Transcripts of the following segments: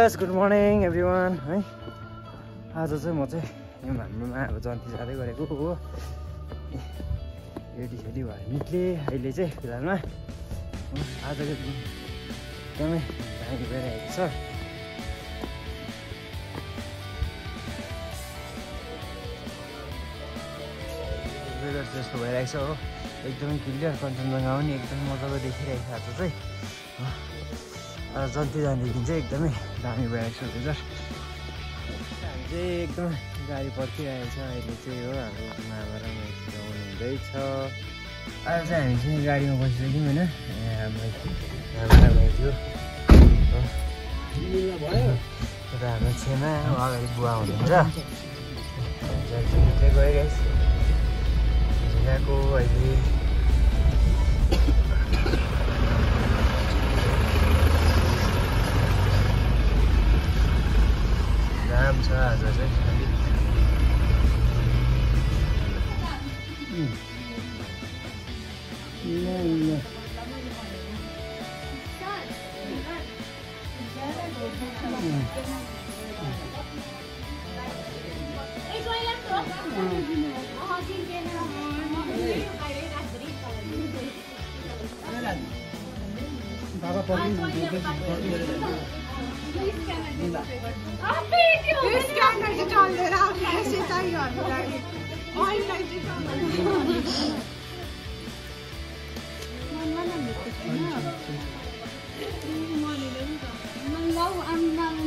Guys good morning everyone है। आज चाहिँ म चाहिँ हाम्रोमा अब जन्ती जाँदै गरेको हो। रेडी भएर निक्ले। अहिले चाहिँ फिलहालमा आजको दिन एकदमै दामी भइरहेको छ। वेदर जस्तो भइरहेको छ हो, एकदमै क्लियर। कञ्चनजङ्घा पनि एकदमै मजाको देखिरहेको छ। आज चाहिँ जन्ती जानेदेखि चाहिँ एकदमै दामी भइरहेको छ वेदर। हामी चाहिँ एकदम गाडी पर्खिरहेको छ अहिले चाहिँ हो। हाम्रो मामा र माइती हुँदैछ। आज चाहिँ हामी चाहिँ गाडीमा बसिसक्यौँ होइन। हाम्रो माइती हो र हाम्रो छेमा अगाडि बुवा हुनुहुन्छ। चाहिँ गयो गाइस झिँगाको अहिले दाम छ आज चाहिँ खालि।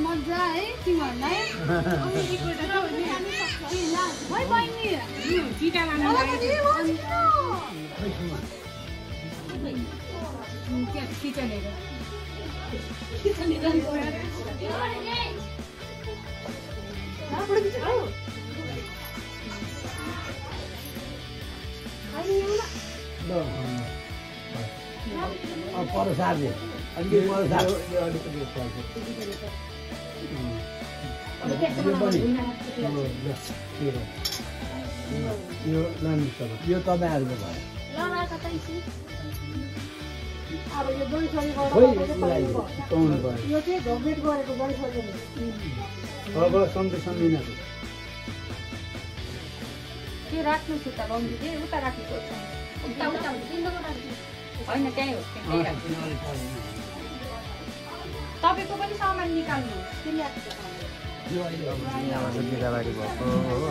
मजा है तिमीहरूलाई यो तपाईँहरूको भयो। अब सम्झिन त्यो राख्नुहोस् उता बन्दी उता राख्नु होइन त्यहीँ होस्। तपाईँको पनि सामान निकाल्नु बिदाबारी भएको हो।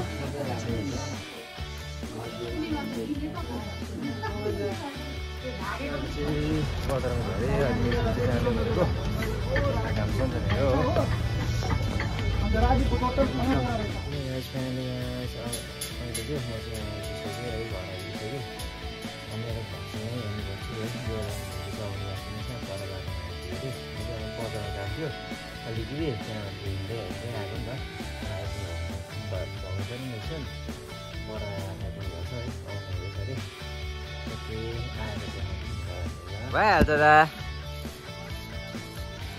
बजारमा झरे अहिले गरेको काम पनि हो। अहिले चाहिँ म चाहिँ आइसकेँ है, घर आइसकेँ। मेरो घरसँगै हेर्नुपर्छु है। यो गाउने पर बजारमा गएको थियो अलिकति, त्यहाँ हिँड्दै हिँड्दै आएको नि त। भएको पनि रहेछ पर आएको गर्छ है। आउनुहुँदैछ अरे के आएर भइहाल्छ त।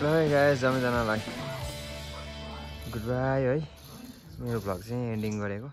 ल गाइस सबैजनालाई गुड बाई है। मेरो भ्लग चाहिँ एन्डिङ गरेको।